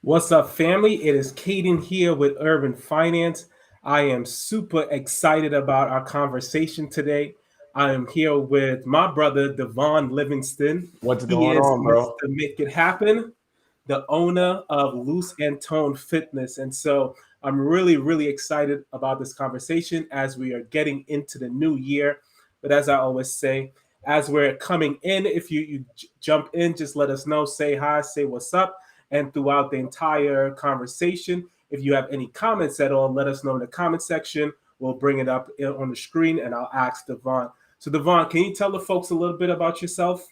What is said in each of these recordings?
What's up, family? It is Caden here with Urban Finance. I am super excited about our conversation today. I am here with my brother, Devon Livingston. What's He going is on, bro? Mr. Make It Happen, the owner of Loose and Tone Fitness. And so I'm really excited about this conversation as we are getting into the new year. But as I always say, as we're coming in, if you jump in, just let us know, say hi, say what's up. And throughout the entire conversation, if you have any comments at all, let us know in the comment section. We'll bring it up on the screen and I'll ask Devon. So, Devon, can you tell the folks a little bit about yourself?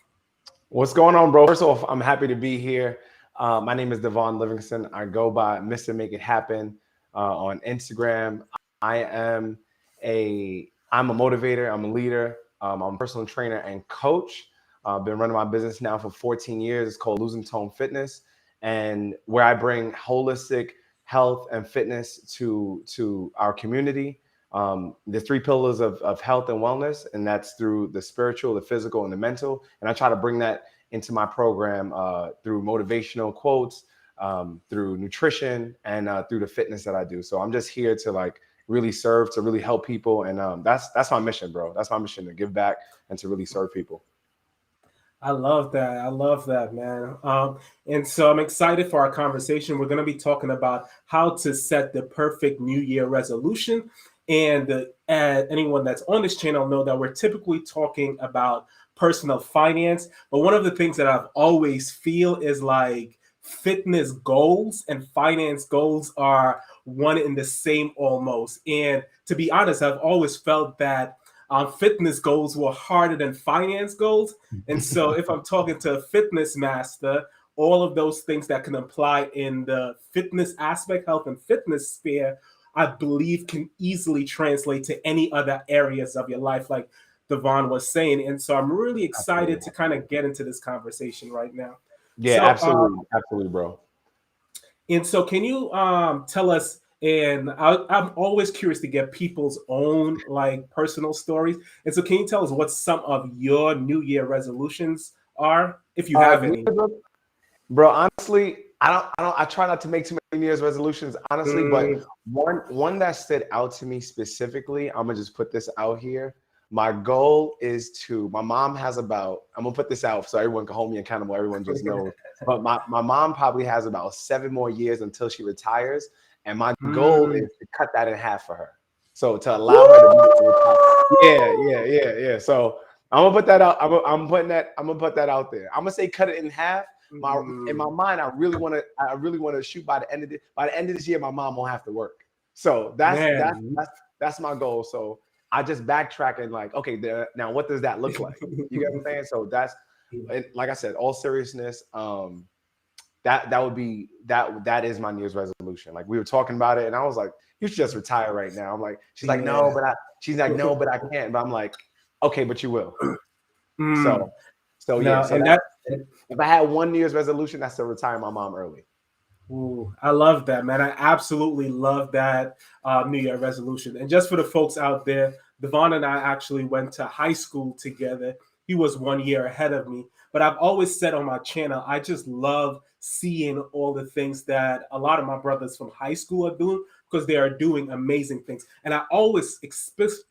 What's going on, bro? First off, I'm happy to be here. My name is Davon Livingston. I go by Mr. Make It Happen on Instagram. I am I'm a motivator. I'm a leader. I'm a personal trainer and coach. I've been running my business now for 14 years. It's called Lose and Tone Fitness, and where I bring holistic health and fitness to our community. The three pillars of health and wellness, and that's through the spiritual, the physical, and the mental. And I try to bring that into my program through motivational quotes, through nutrition, and through the fitness that I do. So I'm just here to really serve, to really help people, and that's my mission, bro. That's my mission, to give back and to really serve people. I love that. I love that, man. And so I'm excited for our conversation. We're going to be talking about how to set the perfect New Year resolution. And anyone that's on this channel know that we're typically talking about personal finance. But one of the things that I've always feel is like fitness goals and finance goals are one in the same almost. And to be honest, I've always felt that fitness goals were harder than finance goals. And so if I'm talking to a fitness master, all of those things that can apply in the fitness aspect, health and fitness sphere, I believe can easily translate to any other areas of your life, like Devon was saying. And so I'm really excited to kind of get into this conversation right now. Yeah, So, absolutely, bro. and so can you tell us, and I'm always curious to get people's own like personal stories. And so can you tell us what some of your New Year resolutions are, if you have any? Bro, honestly, I try not to make too many New Year's resolutions, honestly, but Mm, one that stood out to me specifically, I'm gonna just put this out here. My goal is my mom has about, I'm gonna put this out so everyone can hold me accountable, everyone just knows. But my mom probably has about 7 more years until she retires. And my goal mm. is to cut that in half for her. So to allow her to be able to retire. Woo! Yeah. So I'm gonna put that out. I'm gonna put that out there. I'm gonna say cut it in half. In my Mm. mind, I really wanna shoot by the end of this year, my mom won't have to work. So Man. that's my goal. So I just backtrack and okay, now what does that look like? You get what I'm saying? So like I said, all seriousness, that would be that is my New Year's resolution. Like we were talking about it, and I was like, you should just retire right now. I'm like, she's like, Yeah. no, but I can't. But I'm like, okay, but you will. Mm. So yeah. Now, So and that that if I had one New Year's resolution, that's to retire my mom early. Ooh, I love that, man. I absolutely love that New Year resolution. And just for the folks out there, Devon and I actually went to high school together. He was 1 year ahead of me. But I've always said on my channel, I just love seeing all the things that a lot of my brothers from high school are doing because they are doing amazing things. And I always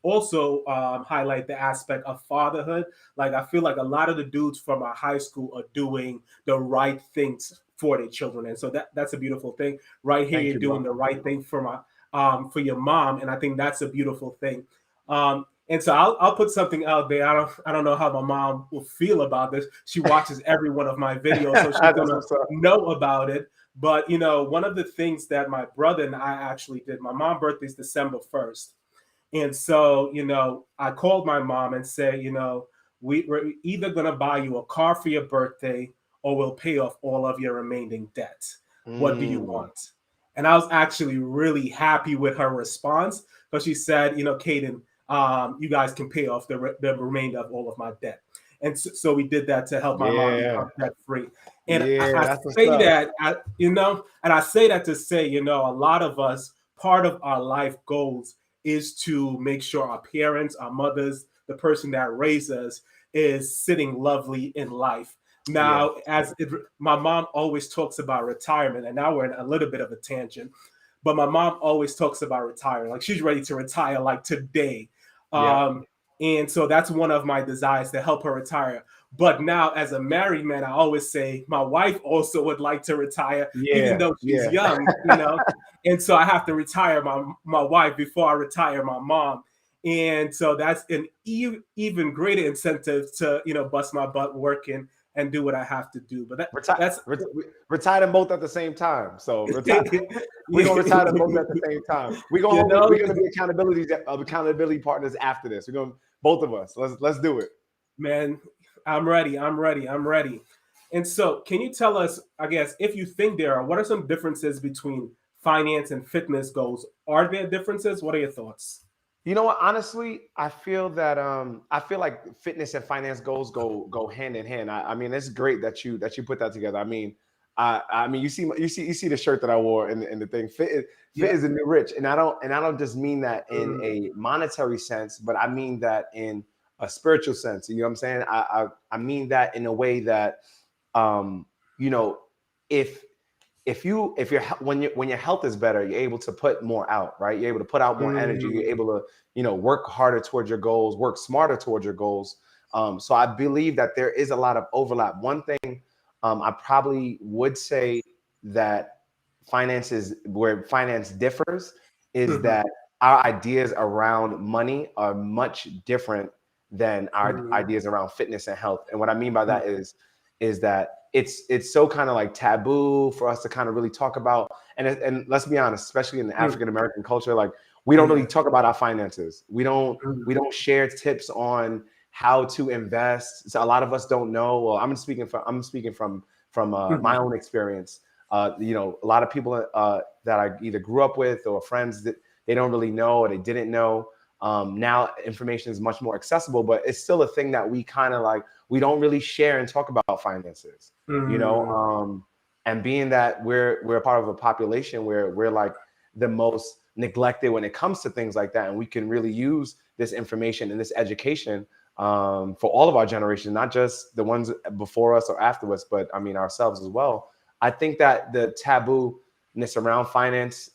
also highlight the aspect of fatherhood. Like, I feel like a lot of the dudes from our high school are doing the right things for their children, and so that's a beautiful thing. Right here, Thank you're you, doing bro. the right thing for your mom, and I think that's a beautiful thing. And so I'll put something out there. I don't know how my mom will feel about this. She watches every one of my videos, so she's That's gonna what's up. know about it. But one of the things that my brother and I actually did. My mom's birthday is December 1st, and so I called my mom and said, we're either gonna buy you a car for your birthday or we'll pay off all of your remaining debt. What do you Mm. want? And I was actually really happy with her response because she said, Caden, you guys can pay off the remainder of all of my debt. And so we did that to help my mom Yeah, become debt free. And yeah, I that's what's say up. that, and I say that to say, a lot of us, part of our life goals is to make sure our parents, our mothers, the person that raised us is sitting lovely in life. Now, my mom always talks about retirement, and now we're in a little bit of a tangent, but my mom always talks about retiring. Like she's ready to retire like today. Yeah. And so that's one of my desires to help her retire. But now, as a married man, I always say my wife also would like to retire, even Yeah. though she's Yeah. young, And so I have to retire my wife before I retire my mom. And so that's an even greater incentive to, bust my butt working and do what I have to do. But that's Retire them both at the same time. So we're gonna retire them both at the same time. We're gonna be accountability partners after this. We're gonna both of us. Let's do it. Man, I'm ready. And so, can you tell us, I guess, if you think there are, what are some differences between finance and fitness goals? Are there differences? What are your thoughts? You know what? Honestly, I feel like fitness and finance goals go hand in hand. I mean, it's great that you put that together. I mean, you see the shirt that I wore in the thing. Fit is the new rich, and I don't just mean that in a monetary sense, but I mean that in a spiritual sense. You know what I'm saying? I mean that in a way that, when your health is better, you're able to put more out, right? You're able to put out more energy. You're able to, work harder towards your goals, work smarter towards your goals. So I believe that there is a lot of overlap. One thing I probably would say that where finance differs is that our ideas around money are much different than our ideas around fitness and health. And what I mean by that is that it's so kind of like taboo for us to kind of really talk about. And let's be honest, especially in the African American culture, like we don't really talk about our finances. We don't share tips on how to invest. So a lot of us don't know. Well, I'm speaking from my own experience. A lot of people that I either grew up with or friends that they don't really know or they didn't know. Now information is much more accessible, but it's still a thing that we kind of like, we don't really share and talk about finances, and being that we're a part of a population where we're like the most neglected when it comes to things like that. And we can really use this information and this education for all of our generation, not just the ones before us or after us, but I mean ourselves as well. I think that the taboo-ness around finances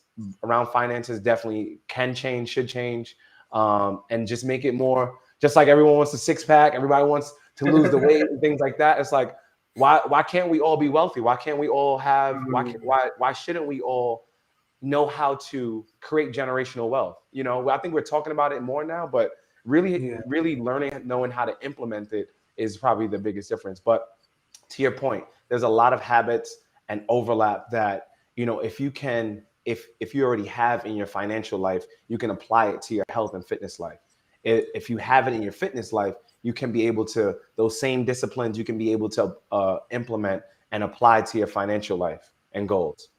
definitely can change, should change, and just make it more, just like everyone wants a six-pack, everybody wants to lose the weight and things like that. It's like, why can't we all be wealthy? Why can't we all have, why shouldn't we all know how to create generational wealth? I think we're talking about it more now, but really learning, knowing how to implement it is probably the biggest difference. But to your point, there's a lot of habits and overlap that, if you already have in your financial life, you can apply it to your health and fitness life. If you have it in your fitness life, you can be able to, those same disciplines, you can be able to implement and apply to your financial life and goals.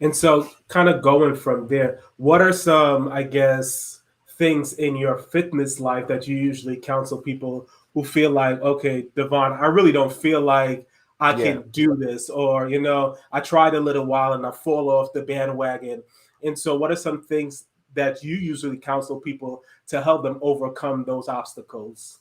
And so kind of going from there, what are some, I guess, things in your fitness life that you usually counsel people who feel like, okay, Devon, I really don't feel like I can do this, or, I tried a little while and I fall off the bandwagon. And so what are some things that you usually counsel people to help them overcome those obstacles?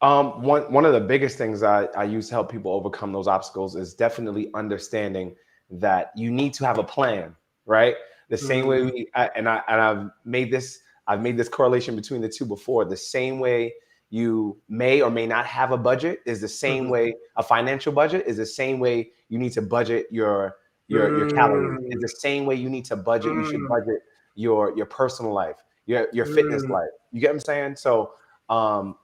One of the biggest things I use to help people overcome those obstacles is definitely understanding that you need to have a plan, right? The same way I've made this correlation between the two before. The same way you may or may not have a budget is the same way a financial budget is the same way you need to budget your calories. It's the same way you need to budget. You should budget your personal life, your fitness life. You get what I'm saying? So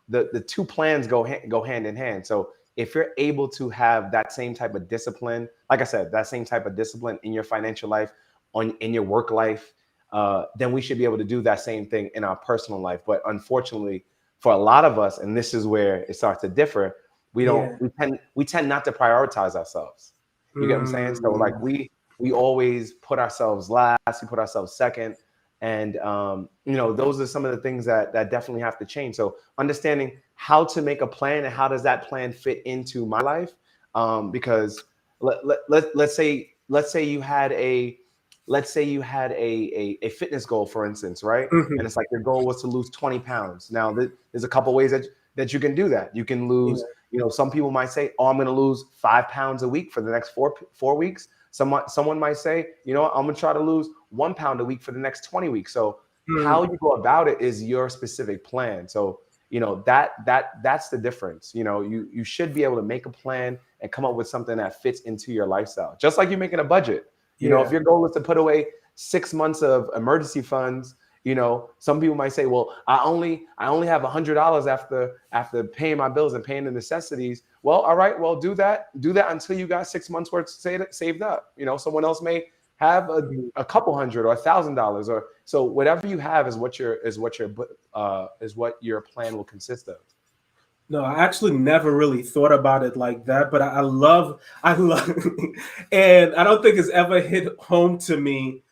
the two plans go hand in hand. So if you're able to have that same type of discipline, like I said, that same type of discipline in your financial life, in your work life, then we should be able to do that same thing in our personal life. But unfortunately, for a lot of us, and this is where it starts to differ, we tend not to prioritize ourselves. You get what I'm saying? So like we always put ourselves last, we put ourselves second. And, those are some of the things that definitely have to change. So understanding how to make a plan and how does that plan fit into my life? Because let's say you had a fitness goal, for instance, right? And it's like your goal was to lose 20 pounds. Now there's a couple ways that you can do that. You can lose, You know, some people might say, oh, I'm going to lose 5 pounds a week for the next four weeks. Someone might say, you know, I'm going to try to lose 1 pound a week for the next 20 weeks. So how you go about it is your specific plan. So, you know, that's the difference. You know, you should be able to make a plan and come up with something that fits into your lifestyle. Just like you're making a budget. You know, if your goal is to put away 6 months of emergency funds, you know, some people might say, well, I only have $100 after paying my bills and paying the necessities. Well, all right, well, do that until you got 6 months worth saved up. You know, someone else may have a couple hundred or $1,000, or so whatever you have is what your plan will consist of. No, I actually never really thought about it like that, but I love, and I don't think it's ever hit home to me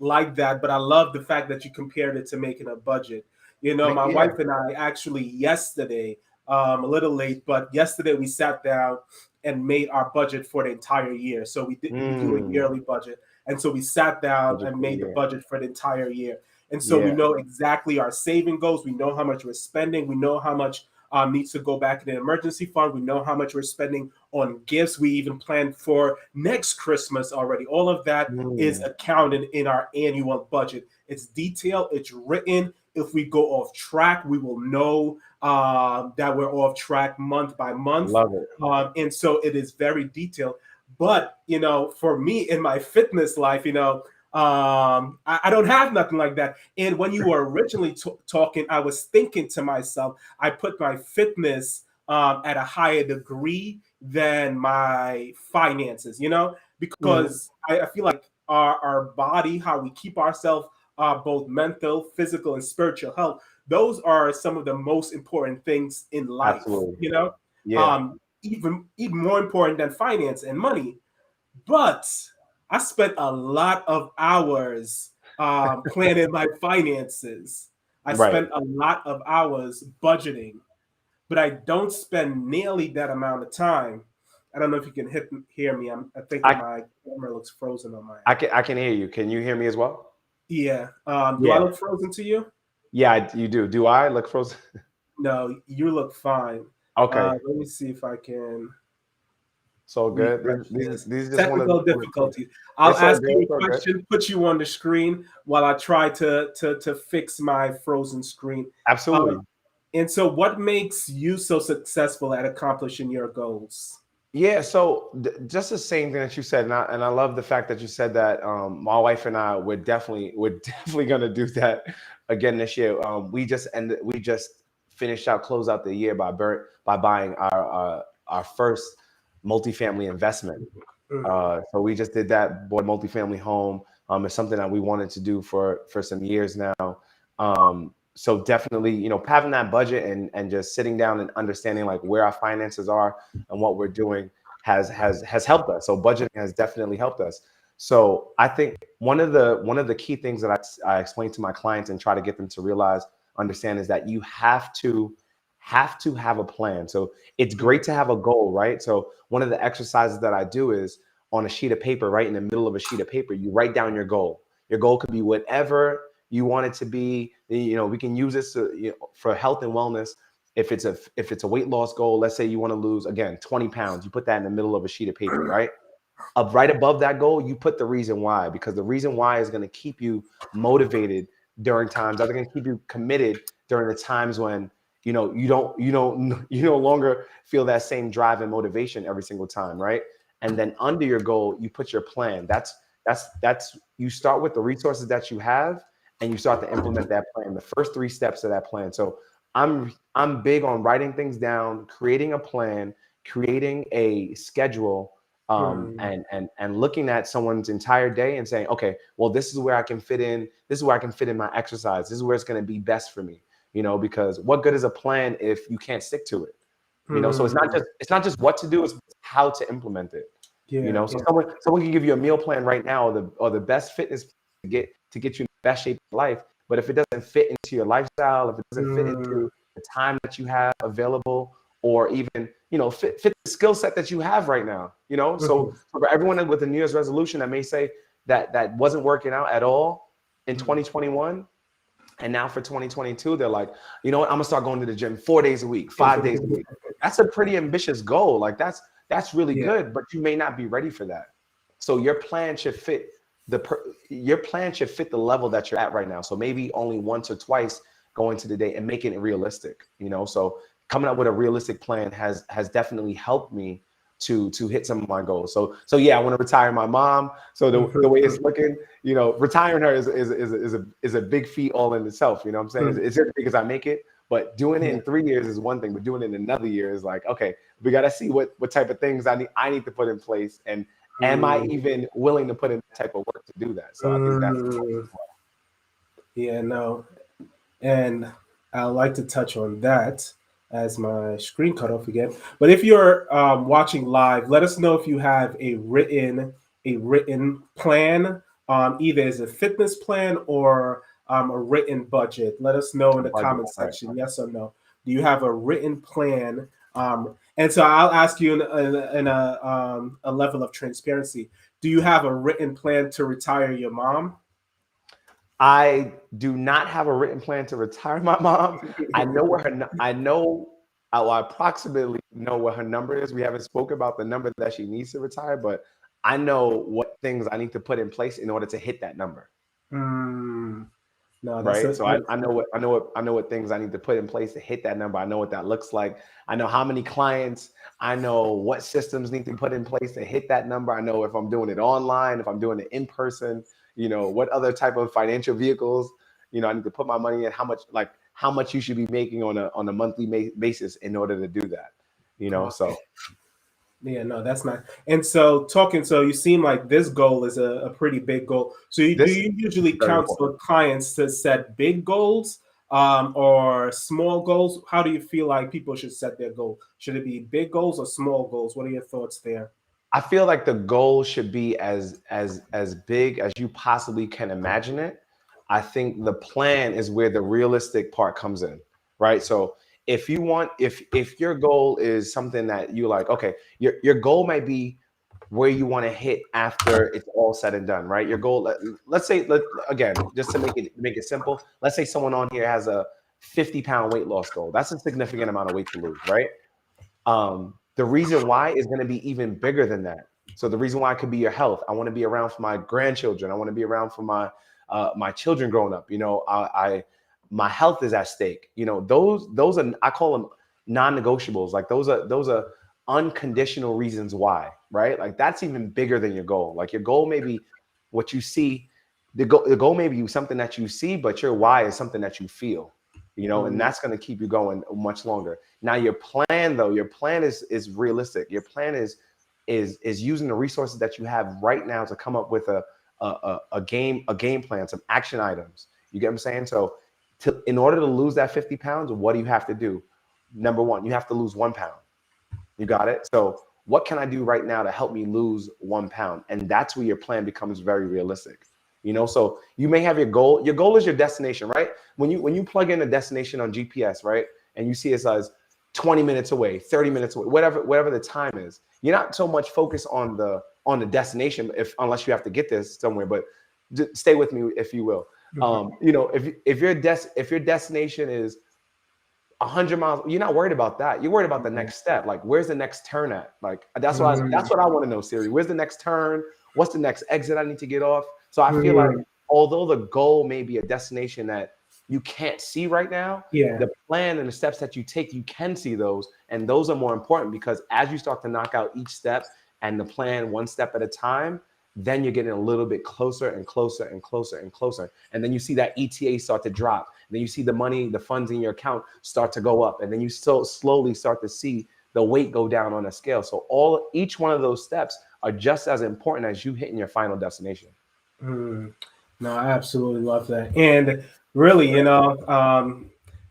like that. But I love the fact that you compared it to making a budget. You know, my wife and I actually yesterday, a little late, but yesterday we sat down and made our budget for the entire year. So we do a yearly budget, and so we sat down and made the budget for the entire year. And so we know exactly our saving goals. We know how much we're spending. We know how much needs to go back in the emergency fund. We know how much we're spending on gifts. We even planned for next Christmas already. All of that is accounted in our annual budget. It's detailed. It's written. If we go off track, we will know that we're off track month by month. Love it. And so it is very detailed. But, you know, for me in my fitness life, you know, I don't have nothing like that. And when you were originally talking, I was thinking to myself, I put my fitness at a higher degree than my finances, you know, because I feel like our body, how we keep ourselves, both mental, physical, and spiritual health, those are some of the most important things in life. Absolutely. You know, even more important than finance and money. But I spent a lot of hours planning my finances. I spent a lot of hours budgeting, but I don't spend nearly that amount of time. I don't know if you can hear me. I think my camera looks frozen on my end. I can hear you. Can you hear me as well? Yeah. Do I look frozen to you? Yeah, you do. Do I look frozen? No, you look fine. Okay. Let me see if I can. So good. These just technical difficulties. I'll ask you a question, put you on the screen while I try to fix my frozen screen. Absolutely. And so what makes you so successful at accomplishing your goals? Yeah, so just the same thing that you said, and I love the fact that you said that. My wife and I we're definitely going to do that again this year. We just close out the year by buying our first multifamily investment. So we just did that, bought a multifamily home. It's something that we wanted to do for some years now. So definitely, you know, having that budget and just sitting down and understanding like where our finances are and what we're doing has helped us. So budgeting has definitely helped us. So I think one of the key things that I explain to my clients and try to get them to understand is that you have to have a plan. So it's great to have a goal, right? So one of the exercises that I do is on a sheet of paper, right in the middle of a sheet of paper, you write down your goal. Your goal could be whatever you want it to be. You know, we can use this for health and wellness. If it's a weight loss goal, let's say you want to lose, again, 20 pounds, you put that in the middle of a sheet of paper, right? Right above that goal, you put the reason why, because the reason why is going to keep you motivated during times that are going to keep you committed during the times when, you know, you no longer feel that same drive and motivation every single time, right? And then under your goal, you put your plan. That's you start with the resources that you have, and you start to implement that plan, the first 3 steps of that plan. So I'm big on writing things down, creating a plan, creating a schedule, and looking at someone's entire day and saying, okay, well, this is where I can fit in. This is where I can fit in my exercise. This is where it's going to be best for me. You know, because what good is a plan if you can't stick to it? You know, so it's not just what to do, it's how to implement it. You know, so someone can give you a meal plan right now, or the best fitness to get you in the best shape of life. But if it doesn't fit into your lifestyle, if it doesn't fit into the time that you have available, or even, you know, fit the skill set that you have right now, you know. So for everyone with a New Year's resolution that may say that wasn't working out at all in 2021, and now for 2022, they're like, you know what, I'm gonna start going to the gym 4 days a week, 5 days a week. that's a pretty ambitious goal. Like that's really Yeah. good, but you may not be ready for that. So your plan should fit your plan should fit the level that you're at right now. So maybe only once or twice going to the day and making it realistic, So coming up with a realistic plan has definitely helped me to hit some of my goals. So yeah, I want to retire my mom. So the way it's looking, retiring her is a big feat all in itself. You know what I'm saying? It's just because I make it, but doing it in 3 years is one thing, but doing it in another year is like, okay, we got to see what type of things I need to put in place, and am I even willing to put in that type of work to do that? So I think that's important as well. Yeah, no. And I'd like to touch on that as my screen cut off again. But if you're watching live, let us know if you have a written plan, either as a fitness plan or a written budget. Let us know in the comment section, yes or no. Do you have a written plan? And so I'll ask you in a level of transparency. Do you have a written plan to retire your mom? I do not have a written plan to retire my mom. I know I approximately know what her number is. We haven't spoken about the number that she needs to retire, but I know what things I need to put in place in order to hit that number. No, right. So I know what things I need to put in place to hit that number. I know what that looks like. I know how many clients. I know what systems need to put in place to hit that number. I know if I'm doing it online, if I'm doing it in person, what other type of financial vehicles, I need to put my money in, how much you should be making on a monthly basis in order to do that, so. Yeah, no, that's not. And so so you seem like this goal is a pretty big goal. So do you usually counsel clients to set big goals or small goals? How do you feel like people should set their goal? Should it be big goals or small goals? What are your thoughts there? I feel like the goal should be as big as you possibly can imagine it. I think the plan is where the realistic part comes in, right? So if your goal is something that you like, okay, your goal might be where you want to hit after it's all said and done, right? Your goal, let's say, again, just to make it simple, let's say someone on here has a 50-pound weight loss goal. That's a significant amount of weight to lose, right? The reason why is going to be even bigger than that. So the reason why could be your health. I want to be around for my grandchildren. I want to be around for my children growing up. My health is at stake. Those are, I call them non-negotiables. Like those are unconditional reasons why, right? Like that's even bigger than your goal. Like your goal may be what you see. The goal may be something that you see, but your why is something that you feel. And that's going to keep you going much longer. Now your plan is realistic. Your plan is using the resources that you have right now to come up with a game plan, some action items. You get what I'm saying? So in order to lose that 50 pounds, what do you have to do? Number one, you have to lose 1 pound. You got it? So what can I do right now to help me lose 1 pound? And that's where your plan becomes very realistic. So you may have your goal. Your goal is your destination, right? When you plug in a destination on GPS, right, and you see it says 20 minutes away, 30 minutes away, whatever the time is, you're not so much focused on the destination, unless you have to get this somewhere. But stay with me, if you will. If your destination is 100 miles, you're not worried about that. You're worried about the next step. Like, where's the next turn at? Like, that's what I want to know, Siri. Where's the next turn? What's the next exit I need to get off? So I feel like although the goal may be a destination that you can't see right now, the plan and the steps that you take, you can see those. And those are more important, because as you start to knock out each step and the plan one step at a time, then you're getting a little bit closer and closer and closer and closer. And then you see that ETA start to drop. And then you see the funds in your account start to go up. And then you slowly start to see the weight go down on a scale. So each one of those steps are just as important as you hitting your final destination. No, I absolutely love that. And really,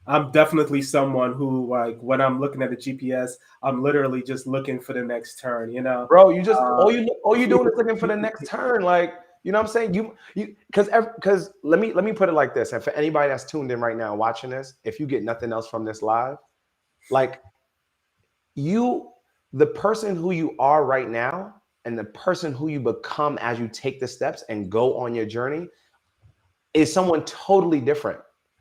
I'm definitely someone who, like, when I'm looking at the GPS, I'm literally just looking for the next turn, Bro, you just all you doing is looking for the next turn. Like, you know what I'm saying? You because let me put it like this. And for anybody that's tuned in right now watching this, if you get nothing else from this live, like, the person who you are right now and the person who you become as you take the steps and go on your journey is someone totally different.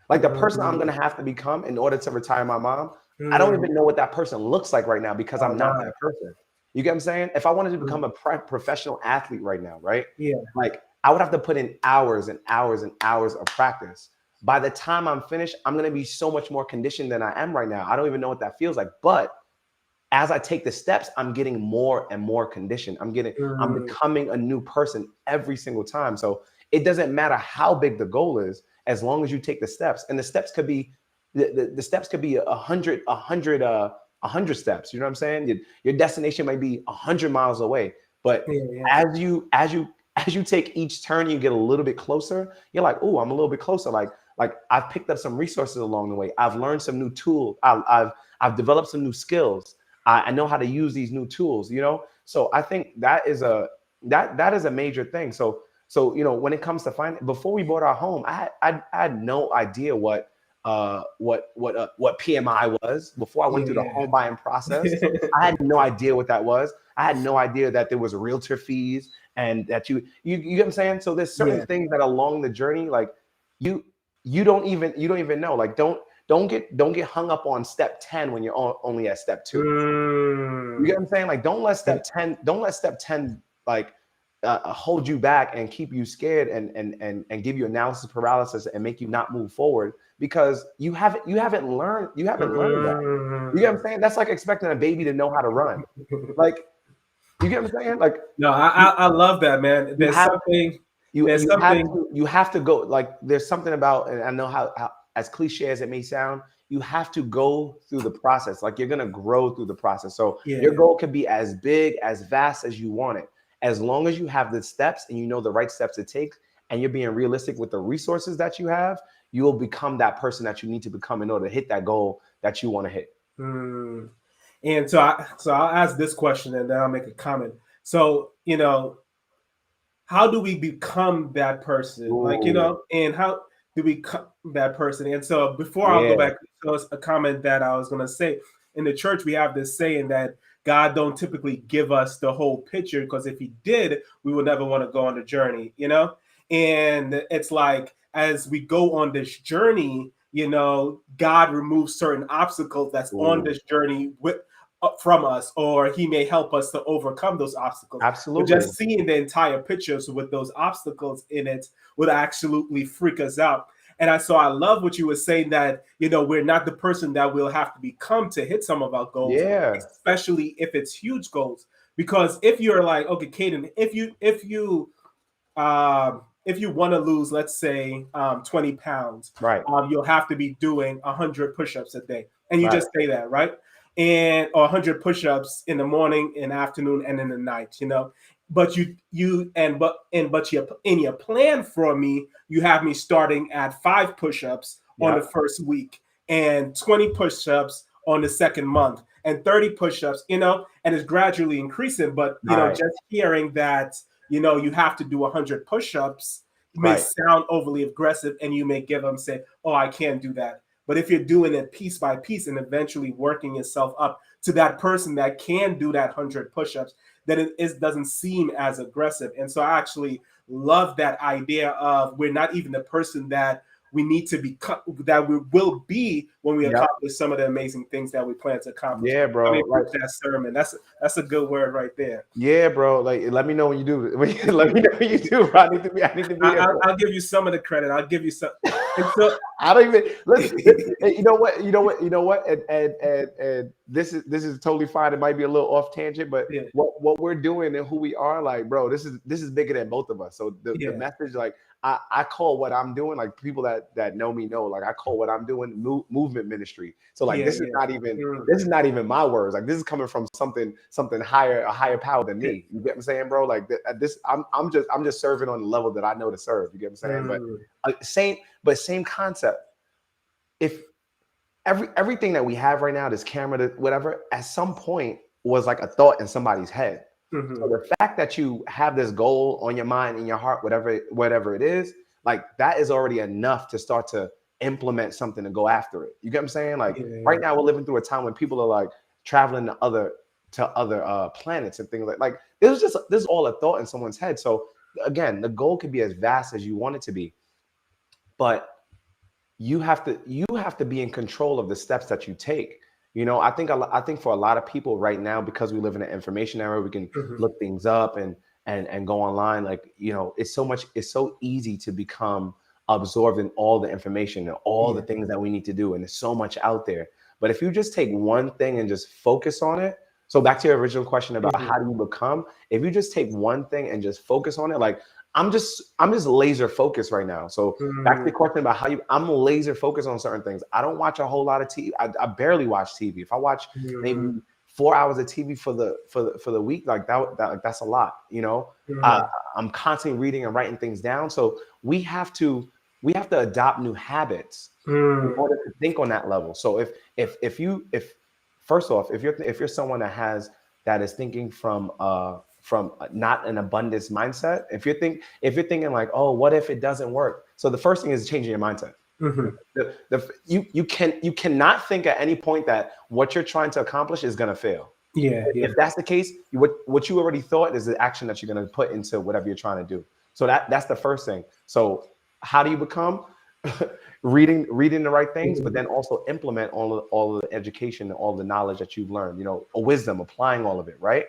Like the person I'm going to have to become in order to retire my mom, I don't even know what that person looks like right now because Oh, I'm not no. that person. You get what I'm saying? If I wanted to become a professional athlete right now, right? Yeah. Like I would have to put in hours and hours and hours of practice. By the time I'm finished, I'm going to be so much more conditioned than I am right now. I don't even know what that feels like. But as I take the steps, I'm getting more and more conditioned. I'm becoming a new person every single time. So it doesn't matter how big the goal is, as long as you take the steps. And the steps could be the steps could be 100 steps. You know what I'm saying? Your destination might be 100 miles away, but as you take each turn, you get a little bit closer. You're like, oh, I'm a little bit closer. Like I've picked up some resources along the way. I've learned some new tools. I've developed some new skills. I know how to use these new tools, you know? So I think that is a major thing. So when it comes to finance, before we bought our home, I had no idea what PMI was before I went through the home buying process. I had no idea what that was. I had no idea that there was realtor fees and that you get what I'm saying? So there's certain things that along the journey, like you don't even know. Like don't get hung up on step 10 when you're only at step 2. You get what I'm saying? Like don't let step 10 like hold you back and keep you scared and give you analysis paralysis and make you not move forward because you haven't learned that. You get what I'm saying? That's like expecting a baby to know how to run. Like, you get what I'm saying? Like, no, I love that, man. There's something. You have to go. Like, there's something about, and I know how as cliche as it may sound, you have to go through the process. Like, you're gonna grow through the process. So your goal could be as big, as vast as you want it. As long as you have the steps and you know the right steps to take, and you're being realistic with the resources that you have, you will become that person that you need to become in order to hit that goal that you want to hit. And so I'll ask this question and then I'll make a comment. So, how do we become that person? Ooh. Like, and how do we become that person? And so before I'll go back, so it's a comment that I was going to say. In the church, we have this saying that God don't typically give us the whole picture, because if he did, we would never want to go on the journey, And it's like, as we go on this journey, God removes certain obstacles that's on this journey from us, or he may help us to overcome those obstacles. Absolutely. But just seeing the entire picture with those obstacles in it would absolutely freak us out. And I love what you were saying, that, we're not the person that we'll have to become to hit some of our goals, especially if it's huge goals. Because if you're like, okay, Caden, if you want to lose, let's say, 20 pounds, right, you'll have to be doing 100 push-ups a day. And you just say that, right? Or 100 push-ups in the morning, in the afternoon, and in the night, But in your plan for me, you have me starting at 5 push-ups on the first week, and 20 push-ups on the second month, and 30 push-ups, and it's gradually increasing. But just hearing that, you have to do 100 push-ups may sound overly aggressive, and you may give them, say, oh, I can't do that. But if you're doing it piece by piece and eventually working yourself up to that person that can do that 100 push-ups, then it doesn't seem as aggressive. And so I actually love that idea of, we're not even the person that we need to be, that we will be when we accomplish some of the amazing things that we plan to accomplish. Yeah, bro. That sermon. That's a good word right there. Yeah, bro. Like, let me know when you do. Let me know when you do. Bro. I need to be there. I'll give you some of the credit. I'll give you some. So, I don't even listen. You know what? And this is totally fine. It might be a little off tangent, but what we're doing and who we are, like, bro, this is bigger than both of us. So the message, like, I call what I'm doing, like, people that know me know, like, I call what I'm doing movement ministry. So like, this is not even my words. Like, this is coming from something higher, a higher power than me. You get what I'm saying, bro? Like, this, I'm just serving on the level that I know to serve. You get what I'm saying? But same concept. If everything that we have right now, this camera, whatever, at some point was like a thought in somebody's head. So the fact that you have this goal on your mind, in your heart, whatever it is, like, that is already enough to start to implement something and go after it. You get what I'm saying? Like, right now we're living through a time when people are like traveling to other planets and things like this is all a thought in someone's head. So again, the goal could be as vast as you want it to be, but you have to be in control of the steps that you take. You know, I think for a lot of people right now, because we live in an information era, we can Mhm. look things up and go online. Like, you know, it's so easy to become absorbed in all the information and all the Yeah. things that we need to do. And there's so much out there. But if you just take one thing and just focus on it, so back to your original question about Mhm. how do you become, if you just take one thing and just focus on it, like I'm just laser focused right now. So back to the Mm. question about how I'm laser focused on certain things. I don't watch a whole lot of TV. I barely watch TV. If I watch Mhm. maybe 4 hours of TV for the week, like like, that's a lot, you know. Uh, Mhm. I'm constantly reading and writing things down. So we have to adopt new habits in Mm. order to think on that level. So if first off, if you're someone that is thinking from not an abundance mindset, if you're thinking like, oh, what if it doesn't work? So the first thing is changing your mindset. Mhm. You cannot think at any point that what you're trying to accomplish is going to fail. Yeah. Yeah. If that's the case, what you already thought is the action that you're going to put into whatever you're trying to do. So that's the first thing. So how do you become? Reading the right things, but Mhm. then also implement all of the education and all the knowledge that you've learned, you know, a wisdom, applying all of it, right?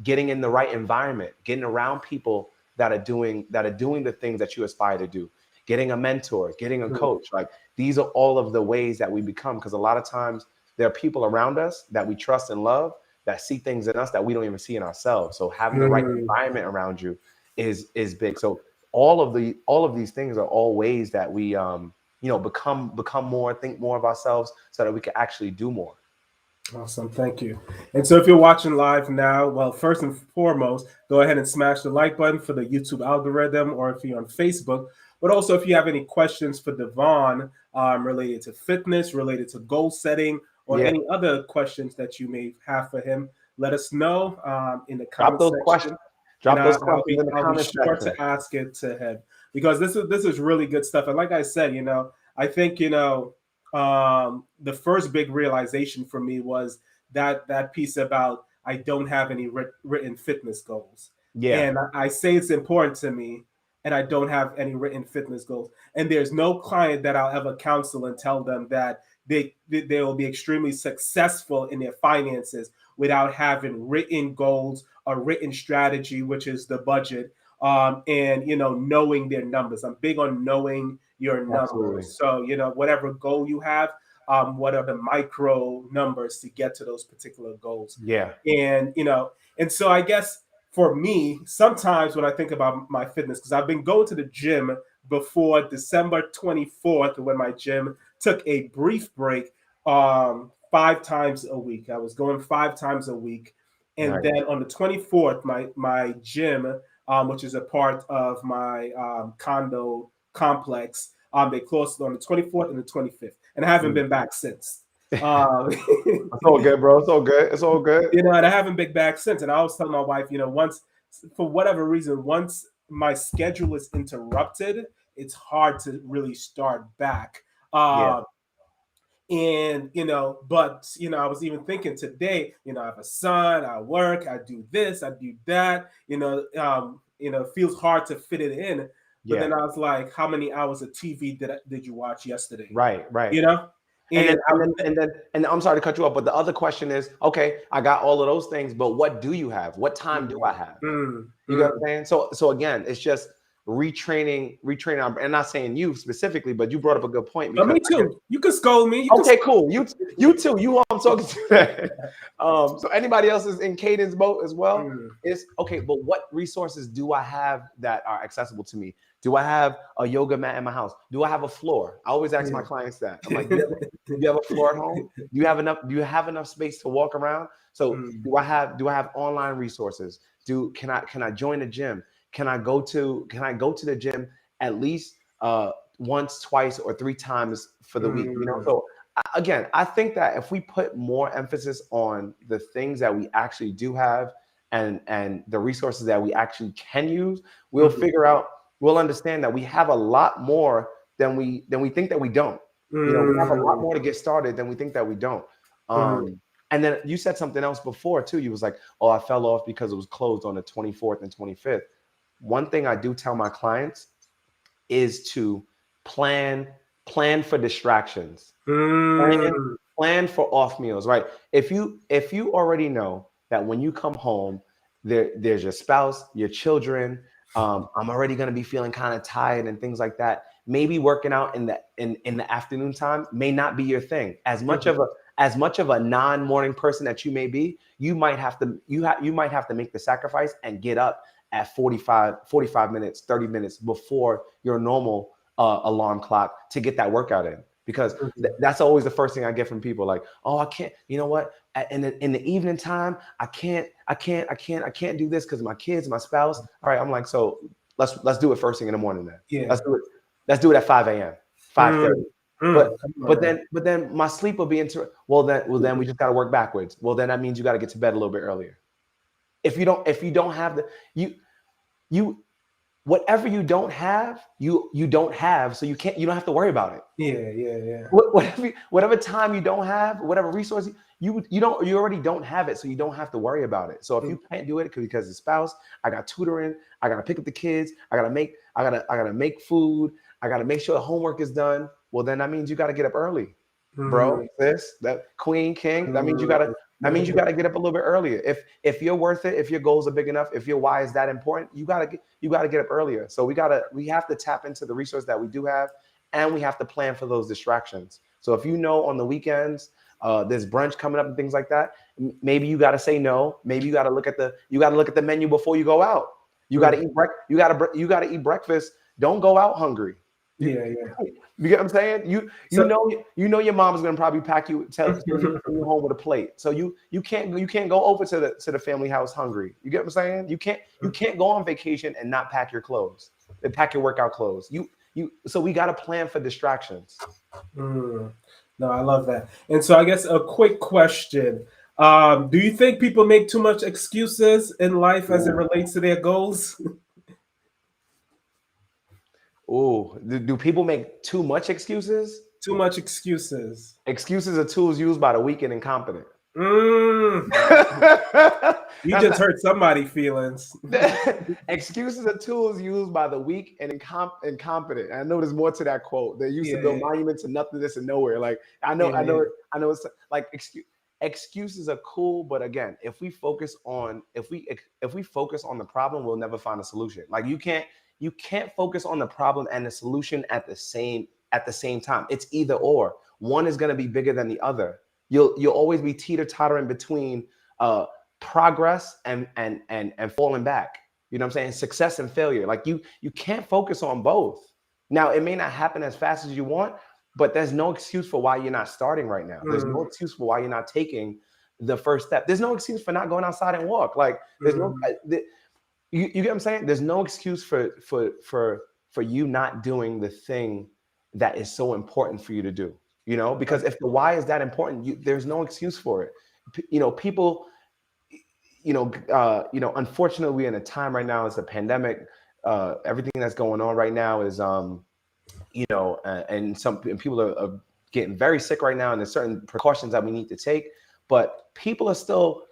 Getting in the right environment, getting around people that are doing the things that you aspire to do, getting a mentor, getting a Mhm. coach. Like, these are all of the ways that we become, because a lot of times there are people around us that we trust and love that see things in us that we don't even see in ourselves. So having the right Mhm. environment around you is big. So all of these things are all ways that we you know, become more, think more of ourselves, so that we can actually do more. Awesome. Thank you. And so if you're watching live now, well, first and foremost, go ahead and smash the like button for the YouTube algorithm, or if you're on Facebook. But also, if you have any questions for Devon related to fitness, related to goal setting, or Yeah, any other questions that you may have for him, let us know in the drop comment those questions section, and drop those questions in the I'll be comment sure section. to ask it to him, because this is really good stuff. And like I said, I think the first big realization for me was that piece about I don't have any written fitness goals, Yeah, and I say it's important to me, and I don't have any written fitness goals. And there's no client that I'll ever counsel and tell them that they will be extremely successful in their finances without having written goals, a written strategy, which is the budget, and knowing their numbers. I'm big on knowing your absolutely. numbers. So whatever goal you have, what are the micro numbers to get to those particular goals. Yeah, And so I guess for me, sometimes when I think about my fitness, because I've been going to the gym before December 24th, when my gym took a brief break, 5 times a week. I was going 5 times a week. And nice. then on the 24th, my gym, which is a part of my condo complex, they closed on the 24th and the 25th. And I haven't Mm. been back since. Um, It's all good, bro. It's all good. It's all good. and I haven't been back since. And I always tell my wife, once, for whatever reason, once my schedule is interrupted, it's hard to really start back. Yeah, And but I was even thinking today, I have a son, I work, I do this, I do that, it feels hard to fit it in. But yeah. then I was like, how many hours of TV did you watch yesterday? Right, right. You know? And then And I and was then and then and I'm sorry to cut you off, but the other question is, okay, I got all of those things, but what do you have? What time do I have? mm, You get what mm. I'm saying? So again, it's just retraining and not saying you specifically, but you brought up a good point, But because me I guess, too. You can scold me. You can okay, scold cool. You too. You all I'm talking to. So anybody else is in Caden's boat as well. me. It's okay, but what resources do I have that are accessible to me? Do I have a yoga mat in my house? Do I have a floor? I always ask my clients that. I'm like, do you have a floor at home? Do you have enough space to walk around? So Mm, do I have online resources? Can I join the gym? Can I go to the gym at least once, twice, or 3 times for the week? You know, mm, so again, I think that if we put more emphasis on the things that we actually do have, and the resources that we actually can use, mhm, we'll understand that we have a lot more than we think that we don't. You know, we have a lot mm, more to get started than we think that we don't. mhm, And then you said something else before too. You was like, "Oh, I fell off because it was closed on the 24th and 25th." One thing I do tell my clients is to plan plan for distractions. Plan mm. plan for off meals, right? If you already know that when you come home, there's your spouse, your children. I'm already going to be feeling kind of tired and things like that. Maybe working out in the afternoon time may not be your thing. As much of a non-morning person that you may be, you might have to make the sacrifice and get up at 45 minutes, 30 minutes before your normal alarm clock to get that workout in. Because that's always the first thing I get from people, like, oh, I can't, you know what? In the evening time, I can't do this because my kids, my spouse. All right, I'm like, so let's do it first thing in the morning then. Yeah. Let's do it at 5 a.m., 5:30. But then my sleep will be well then we just got to work backwards. Well, then that means you got to get to bed a little bit earlier. If you don't have you whatever you don't have, you don't have, so you don't have to worry about it. Yeah. Whatever time you don't have, whatever resource you already don't have it, so you don't have to worry about it. So if you can't do it because the spouse, I got tutoring, I gotta pick up the kids, I gotta make food, I gotta make sure the homework is done. Well, then that means you gotta get up early, bro. That queen, king. That means you gotta get up a little bit earlier. If you're worth it, if your goals are big enough, if your why is that important, you gotta get up earlier. So we have to tap into the resource that we do have, and we have to plan for those distractions. So if you know on the weekends there's brunch coming up and things like that, maybe you gotta say no. Maybe you gotta look at the menu before you go out. You gotta eat breakfast. Don't go out hungry. Yeah. You get what I'm saying? You know your mom's gonna probably tell you home with a plate. So you can't go over to the family house hungry. You get what I'm saying? You can't go on vacation and not pack your clothes and pack your workout clothes. So we gotta plan for distractions. No, I love that. And so I guess a quick question. Do you think people make too much excuses in life as it relates to their goals? Oh, do people make too much excuses? Too much excuses. Excuses are tools used by the weak and incompetent. You just hurt somebody's feelings. Excuses are tools used by the weak and incompetent. I know there's more to that quote. They used to build monuments to nothingness and nowhere. Like I know it's like excuses are cool, but again, if we focus on the problem, we'll never find a solution. Like you can't focus on the problem and the solution at the same time. It's either or. One is going to be bigger than the other. You'll always be teeter-tottering between progress and falling back. You know what I'm saying? Success and failure. Like you can't focus on both. Now, it may not happen as fast as you want, but there's no excuse for why you're not starting right now. There's no excuse for why you're not taking the first step. There's no excuse for not going outside and walk. Like there's you get what I'm saying? There's no excuse for you not doing the thing that is so important for you to do. You know, because if the why is that important, there's no excuse for it. People, unfortunately, we're in a time right now. It's a pandemic. Everything that's going on right now is, and people are getting very sick right now, and there's certain precautions that we need to take. But people are still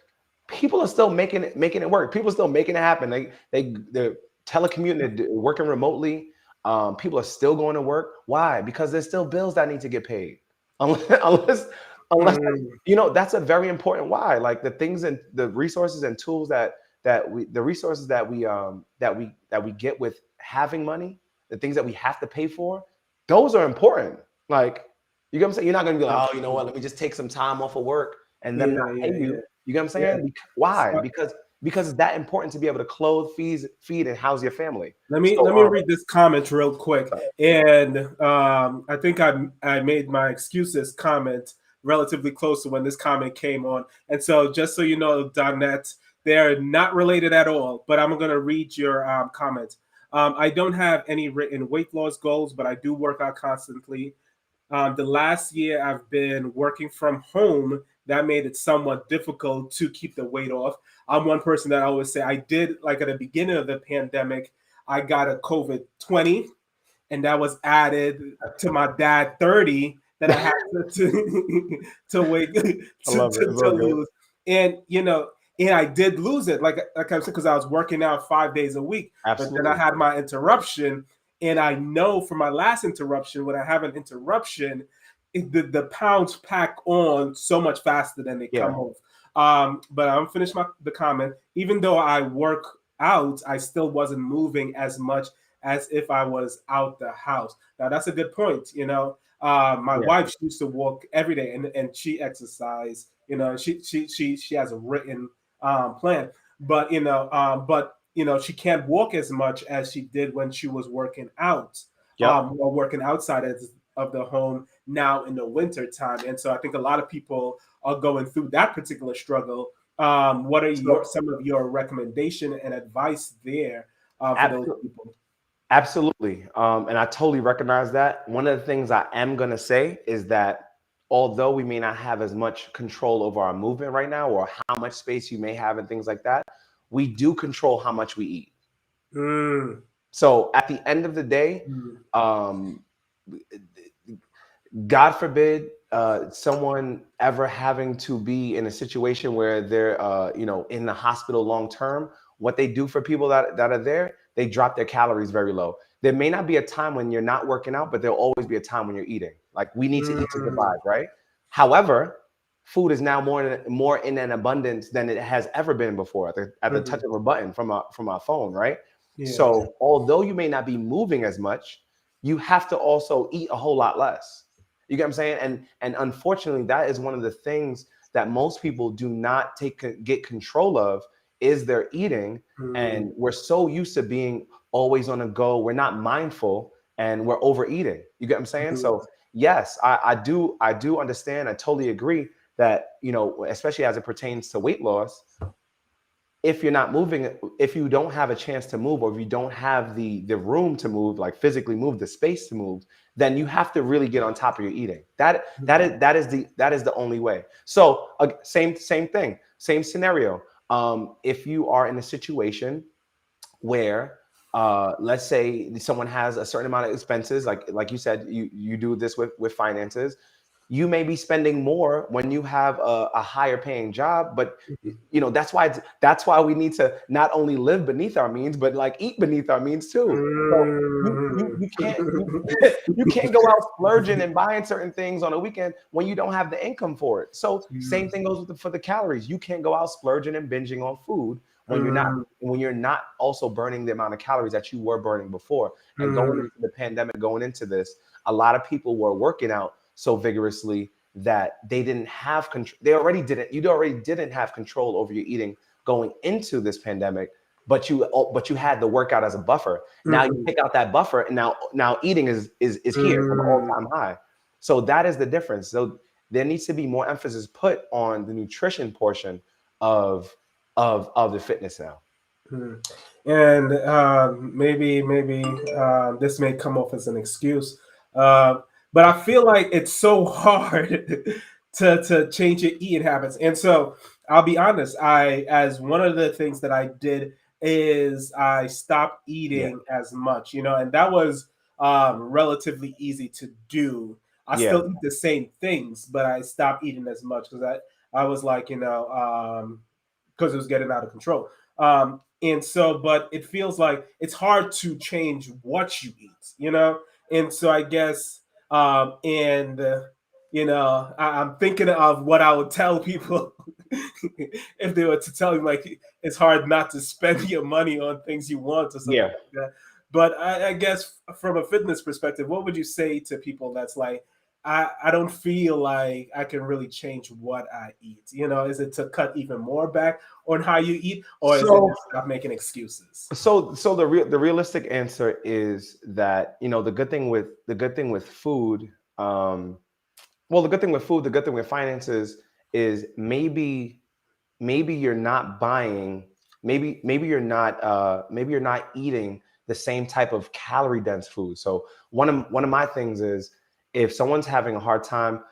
making it work. People are still making it happen. They're telecommuting, they're working remotely. People are still going to work. Why? Because there's still bills that need to get paid. Unless that's a very important why. Like the things and the resources and tools that we get with having money, the things that we have to pay for, those are important. Like, you get what I'm saying? You're not going to be like, oh, you know what? Let me just take some time off of work and then not pay you. You get what I'm saying? Why? Because it's that important to be able to clothe, feed, and house your family. Let me read this comment real quick. And I think I made my excuses comment relatively close to when this comment came on. And so just so you know, Donette, they're not related at all, but I'm going to read your comment. I don't have any written weight loss goals, but I do work out constantly. The last year I've been working from home. That made it somewhat difficult to keep the weight off. I'm one person that I always say I did, like at the beginning of the pandemic, I got a COVID-20, and that was added to my dad 30 that I had to wait to lose. And and I did lose it, like I said, because I was working out 5 days a week. Absolutely. But then I had my interruption, and I know from my last interruption, when I have an interruption, the pounds pack on so much faster than they Yeah. come off. But I'm finished the comment. Even though I work out, I still wasn't moving as much as if I was out the house. Now that's a good point. My Yeah. wife used to walk every day, and she exercised. She has a written plan, but she can't walk as much as she did when she was working out, Yep. or working outside of the home now in the winter time. And so I think a lot of people are going through that particular struggle. What are So some of your recommendation and advice there for those absolutely. people? Absolutely. And I totally recognize that. One of the things I am going to say is that although we may not have as much control over our movement right now or how much space you may have and things like that, we do control how much we eat. Mm, So at the end of the day, mm, um, God forbid someone ever having to be in a situation where they're, in the hospital long term. What they do for people that are there, they drop their calories very low. There may not be a time when you're not working out, but there'll always be a time when you're eating. Like we need to eat to mm, survive, right? However, food is now more in an abundance than it has ever been before at the touch mhm. of a button from our phone, right? Yeah. So although you may not be moving as much, you have to also eat a whole lot less. You get what I'm saying? And unfortunately, that is one of the things that most people do not get control of is their eating. Mm, And we're so used to being always on a go. We're not mindful and we're overeating. You get what I'm saying? mhm, So yes, I do understand. I totally agree that, especially as it pertains to weight loss, if you're not moving, if you don't have a chance to move, or if you don't have the room to move, like physically move, the space to move, then you have to really get on top of your eating. mhm, That is the only way. So same thing, same scenario. If you are in a situation where let's say someone has a certain amount of expenses, like you said, you do this with finances, you may be spending more when you have a higher paying job, but mhm. that's why we need to not only live beneath our means, but like eat beneath our means too. So you can't you can't go out splurging and buying certain things on a weekend when you don't have the income for it. So same thing goes for the calories. You can't go out splurging and binging on food when you're not also burning the amount of calories that you were burning before. And going Mm, into the pandemic, going into this, a lot of people were working out so vigorously that they didn't have control. You already didn't have control over your eating going into this pandemic, but you had the workout as a buffer. Now you mhm, pick out that buffer, and now eating is here from an mm. all-time high. So that is the difference. So there needs to be more emphasis put on the nutrition portion of the fitness now. Hmm. And maybe this may come off as an excuse, uh, but I feel like it's so hard to change your eating habits. And so I'll be honest, I as one of the things that I did is I stopped Yeah. eating as much, and that was relatively easy to do. I Yeah. still eat the same things, but I stopped eating as much because I was like, because it was getting out of control. And so, but it feels like it's hard to change what you eat. And so I guess, and I'm thinking of what I would tell people if they were to tell you, like, it's hard not to spend your money on things you want or something Yeah. like that. But I guess from a fitness perspective, what would you say to people that's like, I don't feel like I can really change what I eat? Is it to cut even more back on how you eat, or is it So just stop making excuses? so the realistic answer is that the good thing with food, well, the good thing with finances is maybe you're not buying, maybe you're not eating the same type of calorie dense food. So one of my things is, if someone's having a hard time,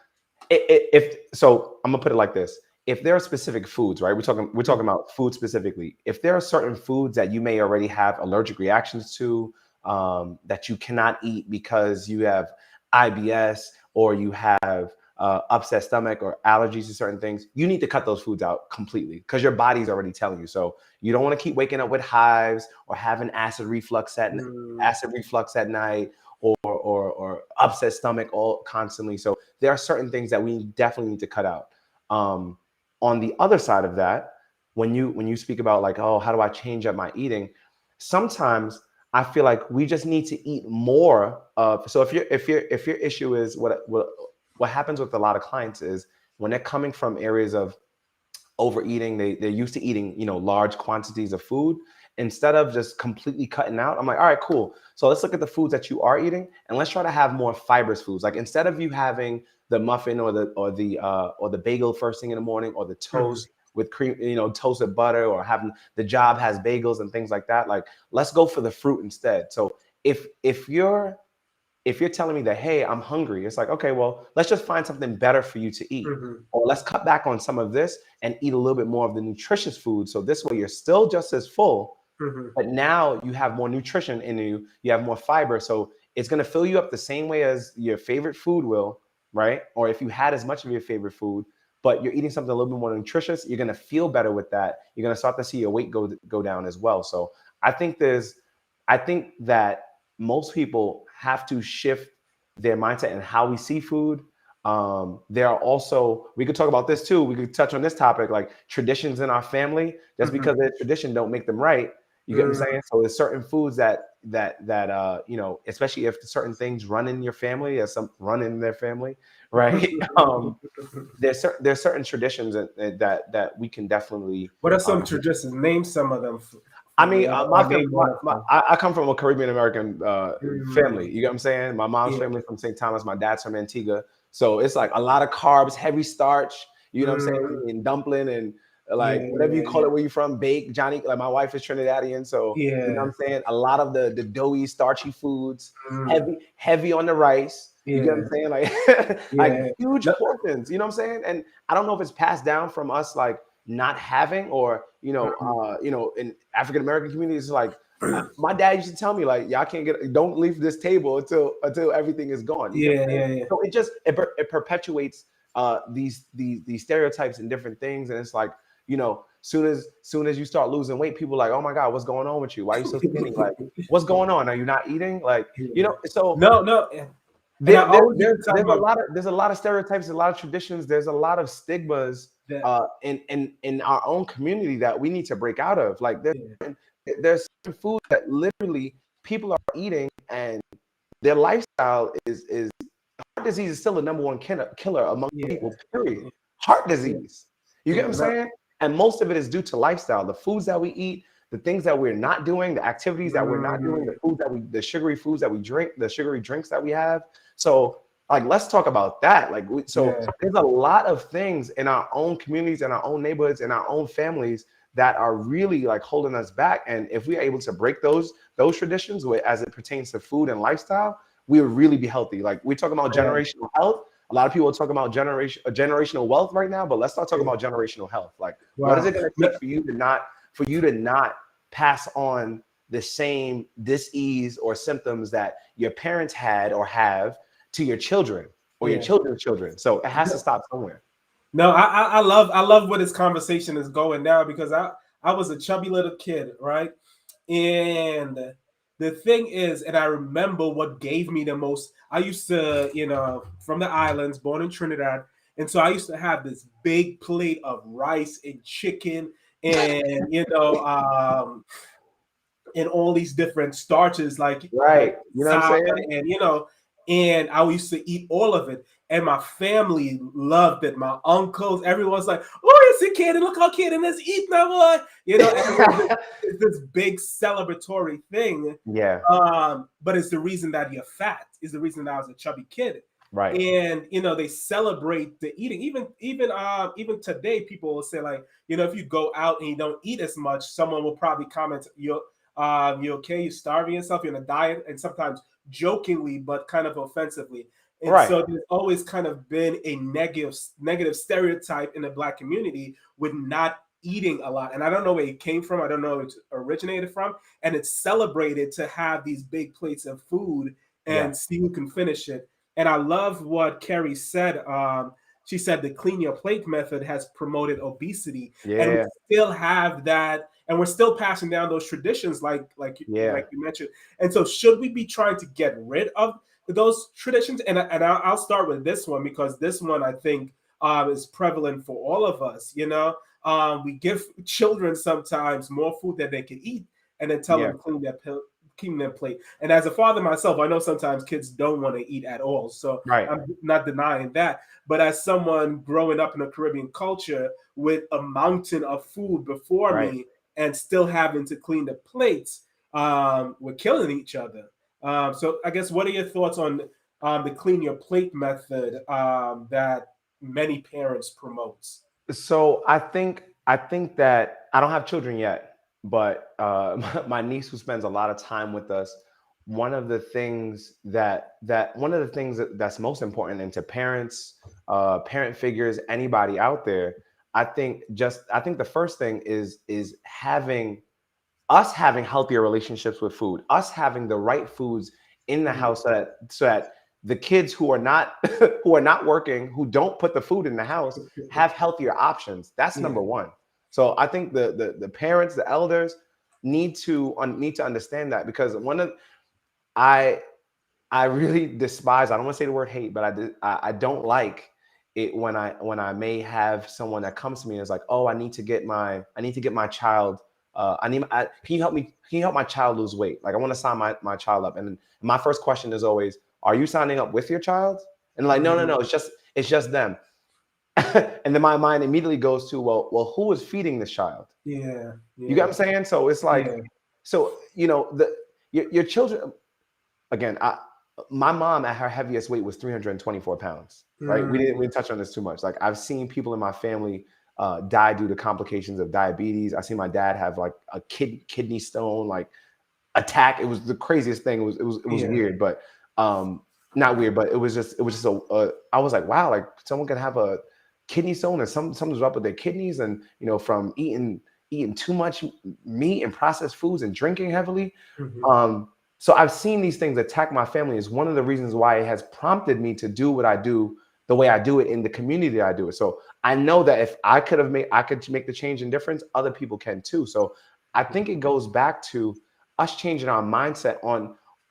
if so, I'm gonna put it like this: if there are specific foods, right? We're talking about food specifically. If there are certain foods that you may already have allergic reactions to, that you cannot eat because you have IBS, or you have upset stomach or allergies to certain things, you need to cut those foods out completely because your body's already telling you. So you don't want to keep waking up with hives or having acid reflux at Mm, night, or or upset stomach all constantly. So there are certain things that we definitely need to cut out. On the other side of that, when you speak about like, oh, how do I change up my eating? Sometimes I feel like we just need to eat more of. So if your issue is what happens with a lot of clients is when they're coming from areas of overeating, they're used to eating, large quantities of food. Instead of just completely cutting out, I'm like, all right, cool. So let's look at the foods that you are eating and let's try to have more fibrous foods. Like instead of you having the muffin or the bagel first thing in the morning, or the toast with cream, toasted butter, or having the job has bagels and things like that. Like, let's go for the fruit instead. So if you're telling me that, hey, I'm hungry, it's like, okay, well, let's just find something better for you to eat. Or let's cut back on some of this and eat a little bit more of the nutritious food. So this way you're still just as full, but now you have more nutrition in you. You have more fiber. So it's going to fill you up the same way as your favorite food will, right? Or if you had as much of your favorite food, but you're eating something a little bit more nutritious, you're going to feel better with that. You're going to start to see your weight go down as well. So I think that most people have to shift their mindset and how we see food. There are also, we could talk about this too. We could touch on this topic, like traditions in our family. Just because they're tradition don't make them right. You get what I'm saying? So there's certain foods that especially if certain things run in your family, as some run in their family, right? There's certain traditions that we can definitely. What are some traditions? Name some of them. I mean, I come from a Caribbean American family. You get what I'm saying? My mom's family from St. Thomas. My dad's from Antigua. So it's like a lot of carbs, heavy starch. You know what I'm saying? And dumpling and like whatever you call it, where you from, bake, Johnny. Like my wife is Trinidadian, so you know what I'm saying. A lot of the doughy, starchy foods, heavy on the rice. You get what I'm saying? Like huge portions. You know what I'm saying? And I don't know if it's passed down from us, like not having, or in African American communities, like my dad used to tell me, like, y'all don't leave this table until everything is gone. So it perpetuates these stereotypes and different things, and it's like, soon as you start losing weight, people are like, oh my God, what's going on with you? Why are you so skinny? Like, what's going on? Are you not eating? Like, so no. There's a lot of stereotypes, a lot of traditions. There's a lot of stigmas in our own community that we need to break out of. Like there's certain food that literally people are eating, and their lifestyle is heart disease is still the number one killer among people. Period. Heart disease. You get what I'm saying? And most of it is due to lifestyle. The foods that we eat, the things that we're not doing, the activities that we're not doing, the sugary foods that we drink, the sugary drinks that we have. So, like, let's talk about that. Like, there's a lot of things in our own communities, in our own neighborhoods, in our own families that are really like holding us back. And if we are able to break those traditions as it pertains to food and lifestyle, we would really be healthy. Like, we're talking about generational health. A lot of people are talking about generational wealth right now, but let's start talking about generational health. Like, what is it going to take for you to not pass on the same dis-ease or symptoms that your parents had or have to your children or your children's children? So it has to stop somewhere. No, I love where this conversation is going now, because I was a chubby little kid, right? And the thing is, and I remember what gave me the most, I used to, from the islands, born in Trinidad. And so I used to have this big plate of rice and chicken and, and all these different starches, like, right. You know what I'm saying? And, and I used to eat all of it. And my family loved it. My uncles, everyone's like, oh, it's a kid, and look how kid and let's eat now, boy. It's this big celebratory thing. Yeah. But it's the reason that you're fat. Is the reason that I was a chubby kid. Right. And they celebrate the eating. Even today, people will say, like, if you go out and you don't eat as much, someone will probably comment, you're okay, you're starving yourself, you're on a diet, and sometimes jokingly but kind of offensively. And so there's always kind of been a negative stereotype in the Black community with not eating a lot. And I don't know where it came from. I don't know where it originated from. And it's celebrated to have these big plates of food and see who can finish it. And I love what Carrie said. She said the clean your plate method has promoted obesity. And we still have that. And we're still passing down those traditions like you mentioned. And so should we be trying to get rid of those traditions, and I'll start with this one because this one I think is prevalent for all of us. We give children sometimes more food than they can eat, and then tell them to clean their plate. And as a father myself, I know sometimes kids don't want to eat at all, so Right. I'm not denying that. But as someone growing up in a Caribbean culture with a mountain of food before me and still having to clean the plates, we're killing each other. So I guess, what are your thoughts on the clean your plate method that many parents promotes? So I think that I don't have children yet, but my niece who spends a lot of time with us, one of the things that's most important into parents, parent figures, anybody out there, I think the first thing is having healthier relationships with food, us having the right foods in the house, so that the kids who are not who are not working, who don't put the food in the house, have healthier options. That's number one. So I think the parents, the elders, need to understand that, because I I really despise, I don't want to say the word hate, but I don't like it when I may have someone that comes to me and is like, oh, I need to get my child, can you help my child lose weight? Like, I want to sign my child up. And my first question is always, are you signing up with your child? And like, no, it's just them. And then my mind immediately goes to, well, who is feeding this child? Yeah. You get what I'm saying? So it's like, so, your children, again, my mom at her heaviest weight was 324 pounds, right? We didn't touch on this too much. Like, I've seen people in my family die due to complications of diabetes. I seen my dad have like a kidney stone, like, attack. It was the craziest thing. It was weird, but not weird, but it was just I was like, wow, like, someone can have a kidney stone and something's up with their kidneys, and from eating too much meat and processed foods and drinking heavily. So I've seen these things attack my family. Is one of the reasons why it has prompted me to do what I do the way I do it in the community that I do it. So I know that if I could make the change and difference, other people can too. So I think it goes back to us changing our mindset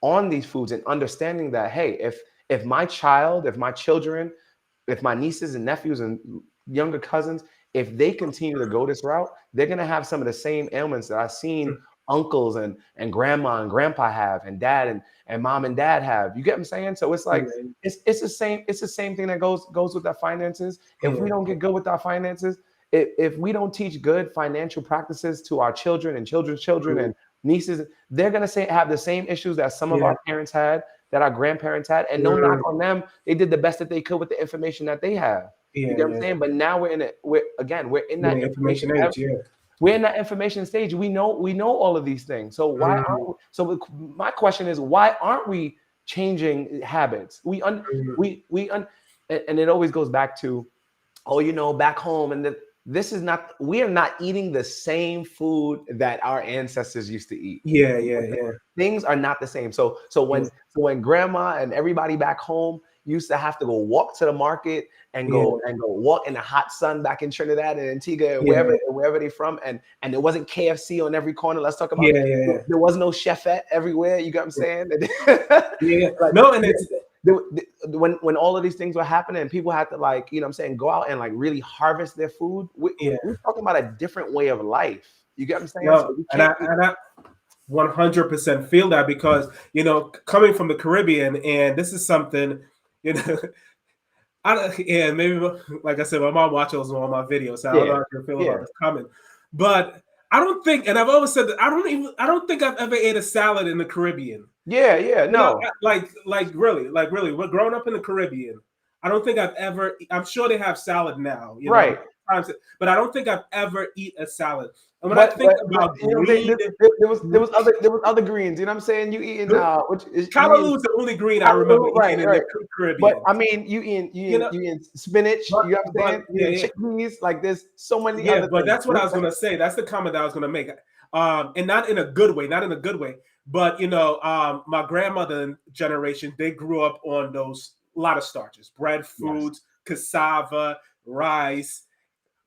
on these foods, and understanding that, hey, if my children, if my nieces and nephews and younger cousins, if they continue to go this route, they're going to have some of the same ailments that I've seen uncles and grandma and grandpa have, and dad and mom and dad have. You get what I'm saying? So it's like, it's the same thing that goes with our finances. If we don't get good with our finances, if we don't teach good financial practices to our children and children's children and nieces, they're going to have the same issues that some of our parents had, that our grandparents had, and no knock on them. They did the best that they could with the information that they have. You get what I'm saying? But now we're in that information age. We're in that information stage. We know all of these things. So my question is, why aren't we changing habits? And it always goes back to, back home, and we are not eating the same food that our ancestors used to eat. Things are not the same. So when grandma and everybody back home used to have to go walk to the market and go walk in the hot sun back in Trinidad and Antigua and wherever they're from, and there wasn't KFC on every corner. Let's talk about there was no chefette everywhere. You got what I'm saying? When all of these things were happening and people had to, like, go out and like really harvest their food, we're talking about a different way of life. You get what I'm saying? And I 100% feel that, because coming from the Caribbean, and this is something, maybe, like I said, my mom watches all my videos, so I don't know how you feel about this comment, but I don't think, and I've always said that I don't think I've ever ate a salad in the Caribbean. No. Like really, we're growing up in the Caribbean. I don't think I've ever. I'm sure they have salad now, right? But I don't think I've ever eat a salad. And when I think about green, there was other greens. You know what I'm saying? You eating callaloo is the only green I remember eating in the Caribbean. But I mean, you eating spinach. You know what I'm saying? Chickpeas. Like, there's so many. Yeah, but that's what I was gonna say. That's the comment that I was gonna make. And not in a good way. But my grandmother generation, they grew up on a lot of starches, breadfruits, cassava, rice.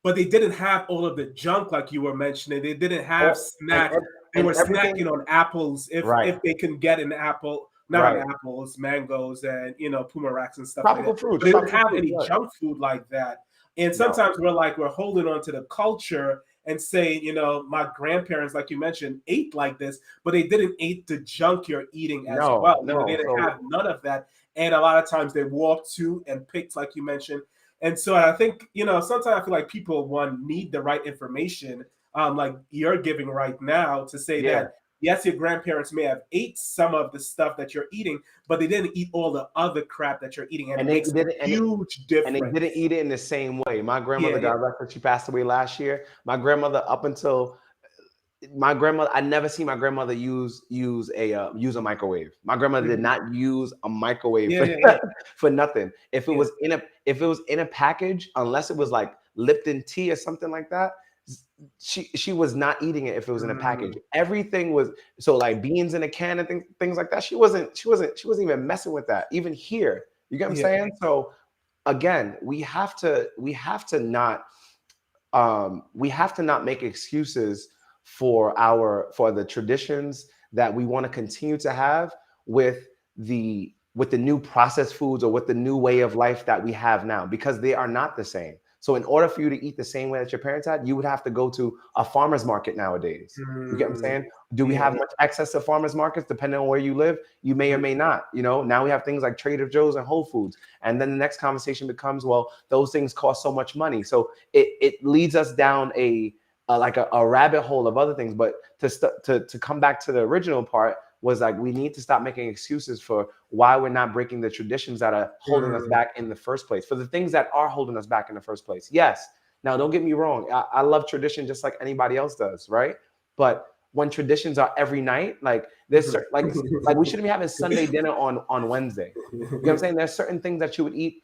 But they didn't have all of the junk like you were mentioning. They didn't have snacks. They were snacking on apples if they can get an apple, not on apples, mangoes, and pumaraks and stuff like Tropical that. fruits. But they didn't have Fruits, any right. junk food like that. And sometimes we're holding on to the culture and saying, my grandparents, like you mentioned, ate like this, but they didn't eat the junk you're eating as well. They didn't have none of that. And a lot of times they walked to and picked, like you mentioned. And so I think, sometimes I feel like people, need the right information, like you're giving right now, to say that, yes, your grandparents may have ate some of the stuff that you're eating, but they didn't eat all the other crap that you're eating. And it makes a huge difference. And they didn't eat it in the same way. My grandmother, God rest her, she passed away last year. My grandmother, I never seen my grandmother use a microwave. My grandmother did not use a microwave for nothing. If it was in a package, unless it was like Lipton tea or something like that, she was not eating it if it was in a package. Everything was so like beans in a can and things like that. She wasn't even messing with that. Even here, you get what I'm saying? So again, we have to not make excuses for the traditions that we want to continue to have with the new processed foods or with the new way of life that we have now, because they are not the same. So in order for you to eat the same way that your parents had, you would have to go to a farmer's market nowadays. You get what I'm saying? Do we have much access to farmers markets? Depending on where you live, you may or may not. Now we have things like Trader Joe's and Whole Foods. And then the next conversation becomes, well, those things cost so much money. So it leads us down a rabbit hole of other things. But to come back to the original part was like, we need to stop making excuses for why we're not breaking the traditions that are holding us back in the first place, for the things that are holding us back in the first place. Yes. Now, don't get me wrong. I love tradition just like anybody else does, right? But when traditions are every night, like there's like we shouldn't be having Sunday dinner on Wednesday. You know what I'm saying? There's certain things that you would eat,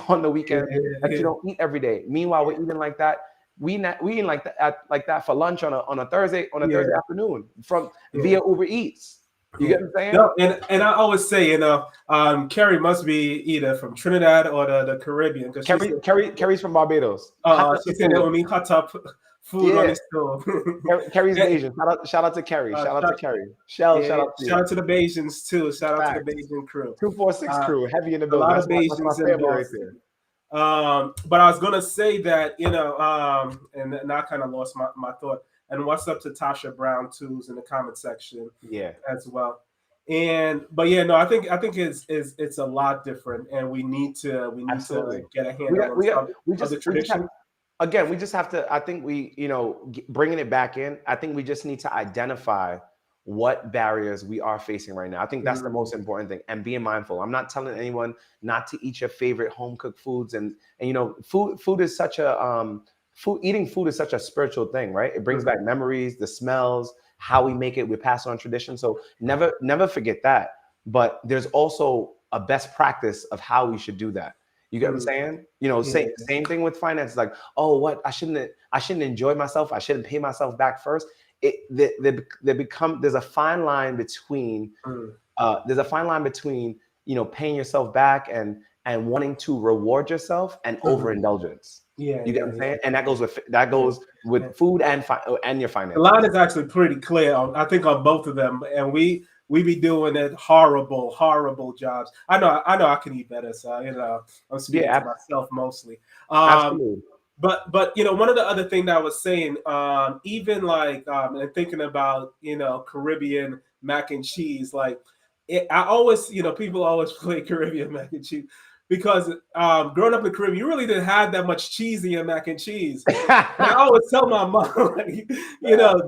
on the weekend that you don't eat every day. Meanwhile, we're eating like that. We eating like that for lunch on a Thursday afternoon via Uber Eats. You get what I'm saying? No, and I always say, Carrie must be either from Trinidad or the Caribbean, because Carrie's from Barbados. She said they only hot up food on the stove. Carrie's Asian. Shout out to Carrie. Shout out to Carrie. Shout out to the Bajans too. Shout out to the Bajan crew. 246 crew, heavy in the building. A lot of Bajans in Boston. But I was gonna say that, and I kind of lost my thought. And what's up to Tasha Brown too, who's in the comment section, as well. I think it's a lot different, and we need to get a handle on the tradition. Again, we just have to. I think bringing it back in. I think we just need to identify what barriers we are facing right now. I think that's the most important thing, and being mindful. I'm not telling anyone not to eat your favorite home cooked foods, and food is such a eating food is such a spiritual thing, right? It brings back memories, the smells, how we make it. We pass on tradition, so never forget that. But there's also a best practice of how we should do that. You get what I'm saying? Same thing with finance. Like, oh, what I shouldn't enjoy myself. I shouldn't pay myself back first. There's a fine line between paying yourself back and wanting to reward yourself and overindulgence. You get what I'm saying? And that goes with food and your finance. The line is actually pretty clear, I think, on both of them, and we be doing it horrible jobs. I know I can eat better, so I'm speaking to myself mostly. Absolutely. But one of the other thing that I was saying, even like and thinking about Caribbean mac and cheese, like I always people always play Caribbean mac and cheese, because growing up in the Caribbean, you really didn't have that much cheese in your mac and cheese. And I always tell my mom, like,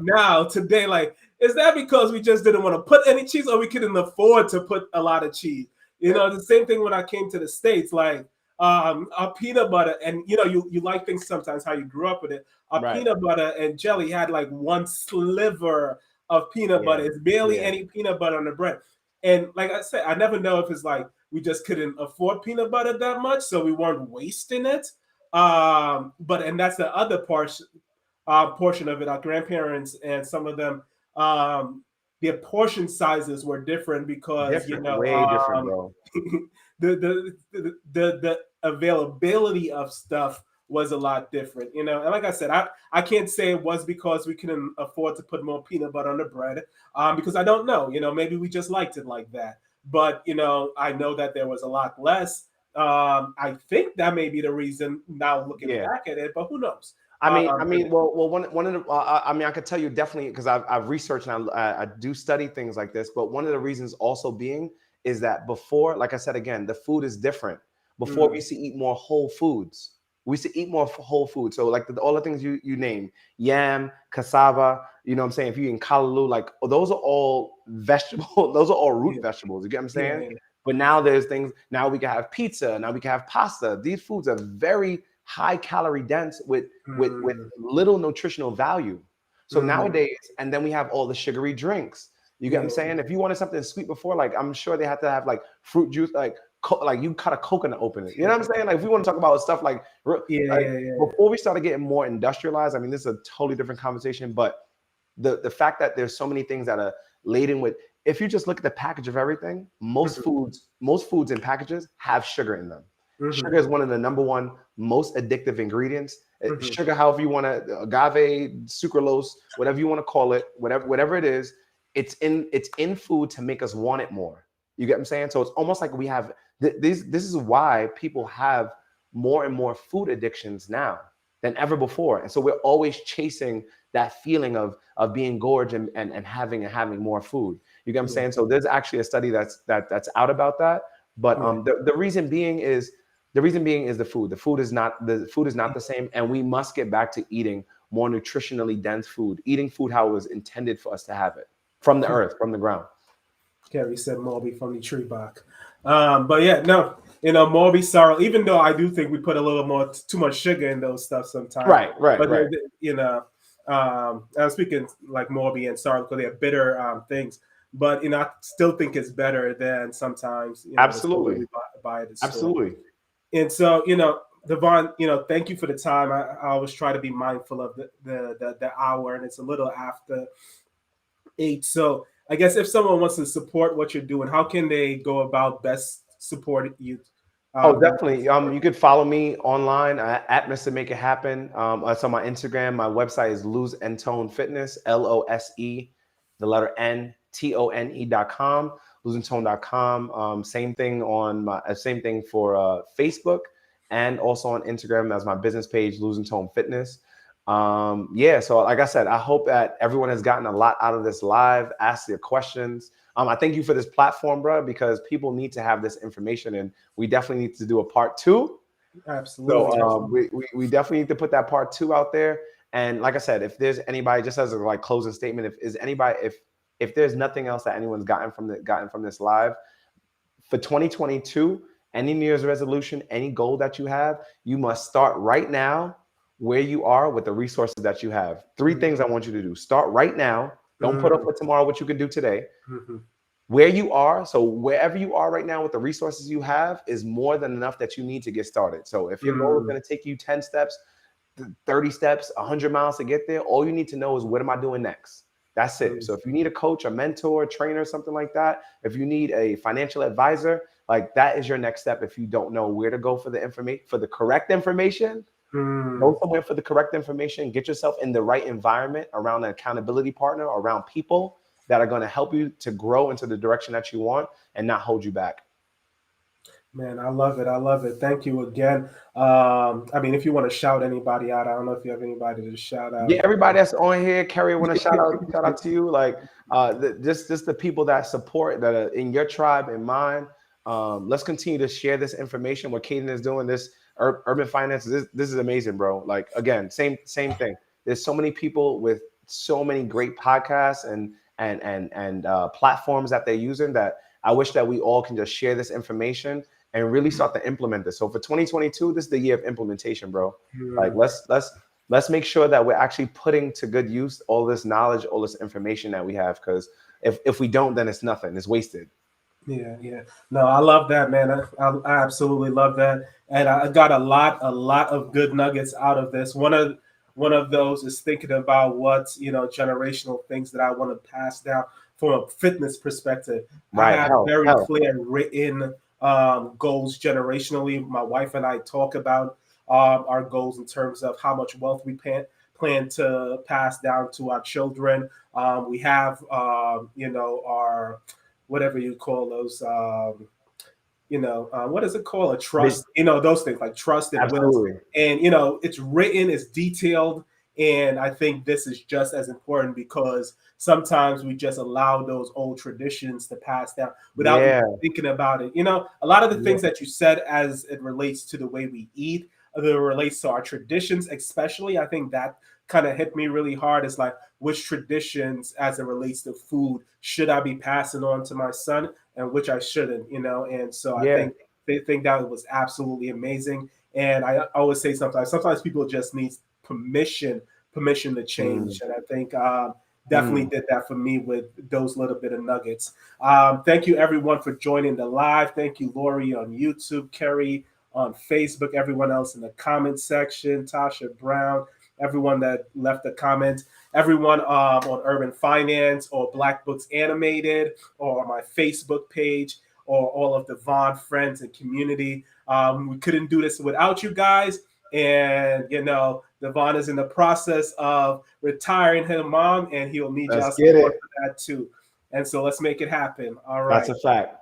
now today, like, is that because we just didn't want to put any cheese, or we couldn't afford to put a lot of cheese? The same thing when I came to the States, like our peanut butter, and you like things sometimes how you grew up with it. Our peanut butter and jelly had like one sliver of peanut butter. It's barely any peanut butter on the bread. And like I said, I never know if it's like we just couldn't afford peanut butter that much, so we weren't wasting it. And that's the other portion of it. Our grandparents and some of them, their portion sizes were different because way different, bro. the availability of stuff was a lot different, you know. And like I said, I can't say it was because we couldn't afford to put more peanut butter on the bread, because I don't know, you know, maybe we just liked it like that. But you know, I know that there was a lot less. I think that may be the reason now looking Yeah. back at it, but who knows? Well, one of the, I mean, I could tell you definitely because I've researched and I do study things like this. But one of the reasons also being is that before, like I said again, the food is different. Before we used to eat more whole foods. We used to eat more whole food. So like all the things you name, yam, cassava, you know what I'm saying? If you eat callaloo, like those are all vegetable, those are all root vegetables. You get what I'm saying? Yeah. But now there's things, now we can have pizza, now we can have pasta. These foods are very high calorie dense with little nutritional value. So nowadays, and then we have all the sugary drinks. You get what I'm saying? If you wanted something sweet before, like I'm sure they had to have like fruit juice, like you cut a coconut open it. You know what I'm saying? Like if we want to talk about stuff like before we started getting more industrialized, I mean, this is a totally different conversation, but the fact that there's so many things that are laden with, if you just look at the package of everything, most foods and packages have sugar in them. Sugar is one of the number one most addictive ingredients. Sugar, however you want to, agave, sucralose, whatever you want to call it, whatever it is, it's in food to make us want it more. You get what I'm saying? So it's almost like we have this is why people have more and more food addictions now than ever before. And so we're always chasing that feeling of being gorged and having more food. You get what I'm saying? So there's actually a study that's out about that. But the reason being is the food. The food is not the same, and we must get back to eating more nutritionally dense food, eating food how it was intended for us to have it from the earth, from the ground. Kerry said Morby from the tree bark. But yeah, no, you know, Morby sorrel, even though I do think we put a little more too much sugar in those stuff sometimes. Right. But you know, I'm speaking like Morby and sorrel because they're bitter things. But you know, I still think it's better than sometimes, you know, absolutely buy it. Absolutely. And so, you know, Devon, you know, thank you for the time. I always try to be mindful of the hour, and it's a little after 8. So I guess if someone wants to support what you're doing, how can they go about best supporting you? Definitely. You could follow me online at Mr. Make It Happen. It's on my Instagram. My website is Lose and Tone Fitness, LOSE, the letter NTONE.com, loseandtone.com. Same thing same thing for Facebook, and also on Instagram as my business page, Lose and Tone Fitness. So like I said, I hope that everyone has gotten a lot out of this live, asked their questions. I thank you for this platform, bro, because people need to have this information, and we definitely need to do a part 2. Absolutely. So we definitely need to put that part 2 out there. And like I said, if there's anybody, just as a like closing statement, if there's nothing else that anyone's gotten from this live for 2022, any New Year's resolution, any goal that you have, you must start right now where you are with the resources that you have. 3 things I want you to do. Start right now. Don't put up for tomorrow what you can do today. Where you are, so wherever you are right now with the resources you have is more than enough that you need to get started. So if your goal is going to take you 10 steps, 30 steps, 100 miles to get there, all you need to know is what am I doing next? That's it. So if you need a coach, a mentor, a trainer, something like that, if you need a financial advisor, like that is your next step. If you don't know where to go for the information, for the correct information, go somewhere for the correct information. Get yourself in the right environment around an accountability partner, around people that are going to help you to grow into the direction that you want and not hold you back. Man, I love it. I love it. Thank you again. I mean, if you want to shout anybody out, I don't know if you have anybody to shout out. Yeah, everybody that's on here, Kerry, I want to shout out to you. Like just the people that support, that are in your tribe and mine. Let's continue to share this information. What Caden is doing, this urban finances, this is amazing, bro. Like again, same thing. There's so many people with so many great podcasts and platforms that they're using that I wish that we all can just share this information and really start to implement this. So for 2022, this is the year of implementation, bro. Like let's make sure that we're actually putting to good use all this knowledge, all this information that we have. Because if we don't, then it's nothing. It's wasted. Yeah. No, I love that, man. I absolutely love that, and I got a lot of good nuggets out of this. One of those is thinking about what, you know, generational things that I want to pass down from a fitness perspective. Right. I have clear written goals generationally. My wife and I talk about our goals in terms of how much wealth we plan to pass down to our children. We have, our whatever you call those. What is it called? A trust, those things like trust and wills. Absolutely. And, it's written, it's detailed. And I think this is just as important because sometimes we just allow those old traditions to pass down without even thinking about it. A lot of the things that you said as it relates to the way we eat, that relates to our traditions, especially, I think that kind of hit me really hard. Is like, which traditions as it relates to food should I be passing on to my son and which I shouldn't, and so I think they think that was absolutely amazing. And I always say sometimes people just need permission to change. And I think definitely did that for me with those little bit of nuggets. Thank you everyone for joining the live. Thank you, Lori on YouTube, Kerry on Facebook, everyone else in the comment section, Tasha Brown, everyone that left a comment, everyone on Urban Finance or Black Books Animated or my Facebook page or all of Devon friends and community. We couldn't do this without you guys. And, Devon is in the process of retiring his mom, and he'll need y'all support for that too. And so let's make it happen. All right. That's a fact.